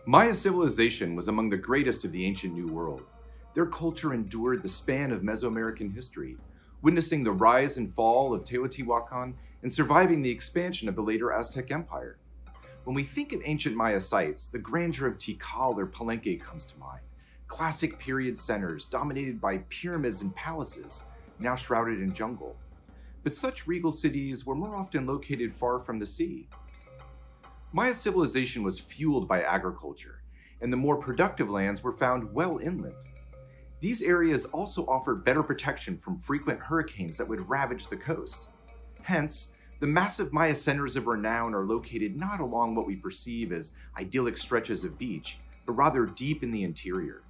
Maya civilization was among the greatest of the ancient New World. Their culture endured the span of Mesoamerican history, witnessing the rise and fall of Teotihuacan and surviving the expansion of the later Aztec Empire. When we think of ancient Maya sites, the grandeur of Tikal or Palenque comes to mind. Classic period centers dominated by pyramids and palaces, now shrouded in jungle. But such regal cities were more often located far from the sea. Maya civilization was fueled by agriculture, and the more productive lands were found well inland. These areas also offered better protection from frequent hurricanes that would ravage the coast. Hence, the massive Maya centers of renown are located not along what we perceive as idyllic stretches of beach, but rather deep in the interior.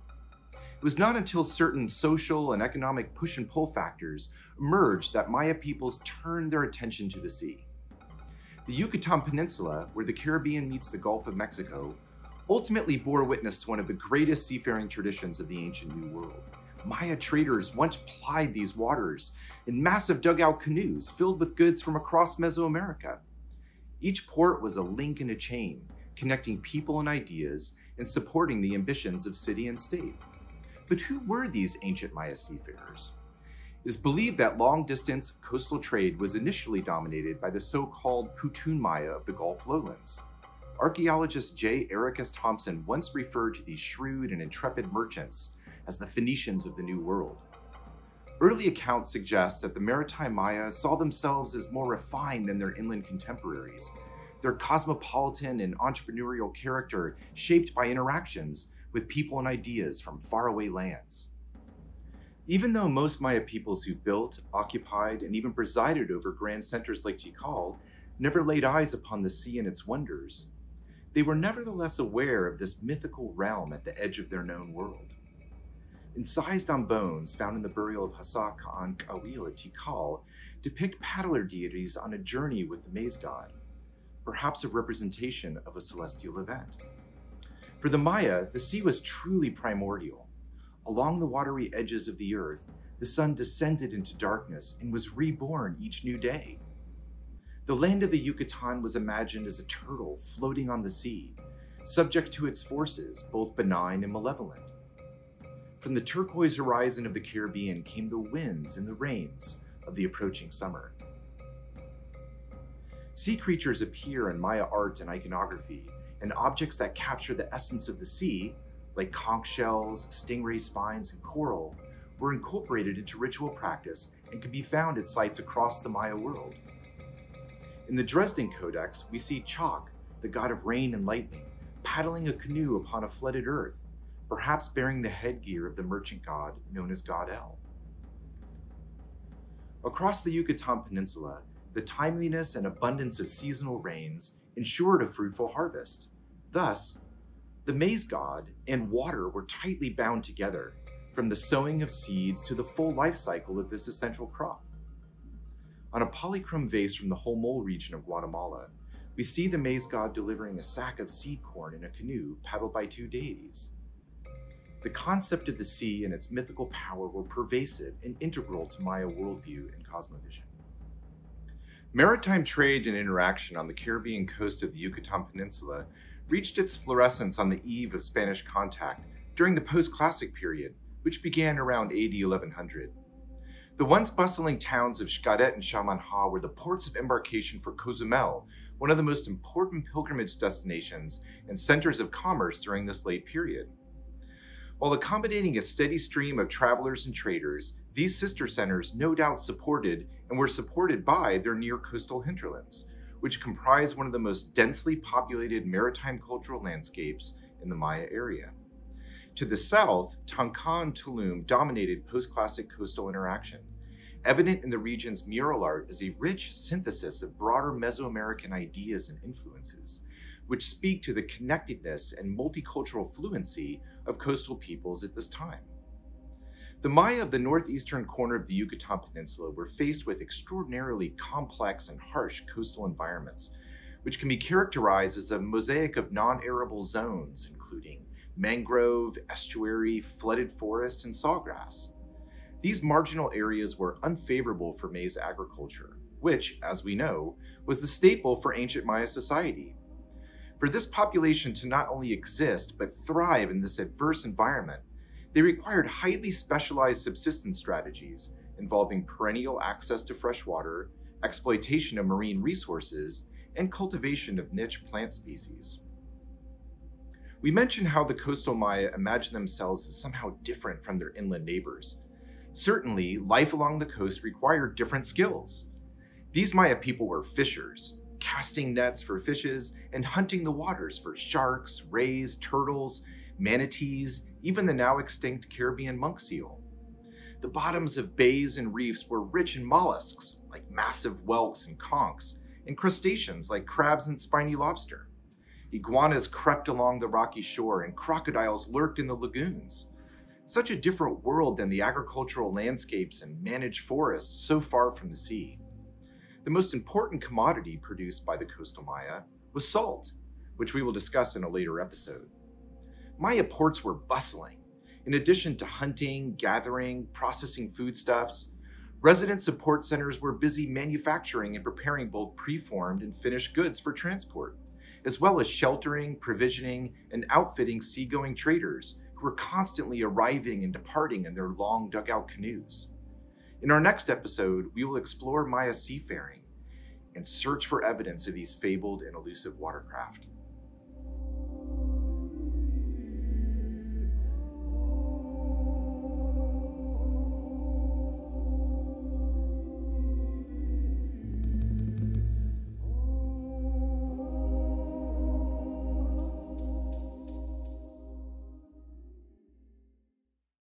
It was not until certain social and economic push and pull factors emerged that Maya peoples turned their attention to the sea. The Yucatan Peninsula, where the Caribbean meets the Gulf of Mexico, ultimately bore witness to one of the greatest seafaring traditions of the ancient New World. Maya traders once plied these waters in massive dugout canoes filled with goods from across Mesoamerica. Each port was a link in a chain, connecting people and ideas and supporting the ambitions of city and state. But who were these ancient Maya seafarers? It is believed that long-distance coastal trade was initially dominated by the so-called Putun Maya of the Gulf lowlands. Archaeologist J. Eric S. Thompson once referred to these shrewd and intrepid merchants as the Phoenicians of the New World. Early accounts suggest that the Maritime Maya saw themselves as more refined than their inland contemporaries, their cosmopolitan and entrepreneurial character shaped by interactions with people and ideas from faraway lands. Even though most Maya peoples who built, occupied, and even presided over grand centers like Tikal never laid eyes upon the sea and its wonders, they were nevertheless aware of this mythical realm at the edge of their known world. Incised on bones found in the burial of Hasa Ka'an Kawil at Tikal depict paddler deities on a journey with the maize god, perhaps a representation of a celestial event. For the Maya, the sea was truly primordial. Along the watery edges of the earth, the sun descended into darkness and was reborn each new day. The land of the Yucatan was imagined as a turtle floating on the sea, subject to its forces, both benign and malevolent. From the turquoise horizon of the Caribbean came the winds and the rains of the approaching summer. Sea creatures appear in Maya art and iconography, and objects that capture the essence of the sea, like conch shells, stingray spines, and coral, were incorporated into ritual practice and can be found at sites across the Maya world. In the Dresden Codex, we see Chak, the god of rain and lightning, paddling a canoe upon a flooded earth, perhaps bearing the headgear of the merchant god known as God El. Across the Yucatan Peninsula, the timeliness and abundance of seasonal rains ensured a fruitful harvest. Thus, the maize god and water were tightly bound together, from the sowing of seeds to the full life cycle of this essential crop. On a polychrome vase from the Holmol region of Guatemala, we see the maize god delivering a sack of seed corn in a canoe paddled by two deities. The concept of the sea and its mythical power were pervasive and integral to Maya worldview and cosmovision. Maritime trade and interaction on the Caribbean coast of the Yucatan Peninsula reached its florescence on the eve of Spanish contact during the post-classic period, which began around AD 1100. The once bustling towns of Xcaret and Chamanha were the ports of embarkation for Cozumel, one of the most important pilgrimage destinations and centers of commerce during this late period. While accommodating a steady stream of travelers and traders, these sister centers no doubt supported and were supported by their near coastal hinterlands, which comprise one of the most densely populated maritime cultural landscapes in the Maya area. To the south, Tanka and Tulum dominated post-classic coastal interaction. Evident in the region's mural art is a rich synthesis of broader Mesoamerican ideas and influences, which speak to the connectedness and multicultural fluency of coastal peoples at this time. The Maya of the northeastern corner of the Yucatan Peninsula were faced with extraordinarily complex and harsh coastal environments, which can be characterized as a mosaic of non-arable zones, including mangrove, estuary, flooded forest, and sawgrass. These marginal areas were unfavorable for maize agriculture, which, as we know, was the staple for ancient Maya society. For this population to not only exist but thrive in this adverse environment, they required highly specialized subsistence strategies involving perennial access to fresh water, exploitation of marine resources, and cultivation of niche plant species. We mentioned how the coastal Maya imagined themselves as somehow different from their inland neighbors. Certainly, life along the coast required different skills. These Maya people were fishers, casting nets for fishes and hunting the waters for sharks, rays, turtles, manatees, even the now extinct Caribbean monk seal. The bottoms of bays and reefs were rich in mollusks, like massive whelks and conchs, and crustaceans like crabs and spiny lobster. Iguanas crept along the rocky shore and crocodiles lurked in the lagoons. Such a different world than the agricultural landscapes and managed forests so far from the sea. The most important commodity produced by the coastal Maya was salt, which we will discuss in a later episode. Maya ports were bustling. In addition to hunting, gathering, processing foodstuffs, residents of port centers were busy manufacturing and preparing both preformed and finished goods for transport, as well as sheltering, provisioning, and outfitting seagoing traders who were constantly arriving and departing in their long dugout canoes. In our next episode, we will explore Maya seafaring and search for evidence of these fabled and elusive watercraft.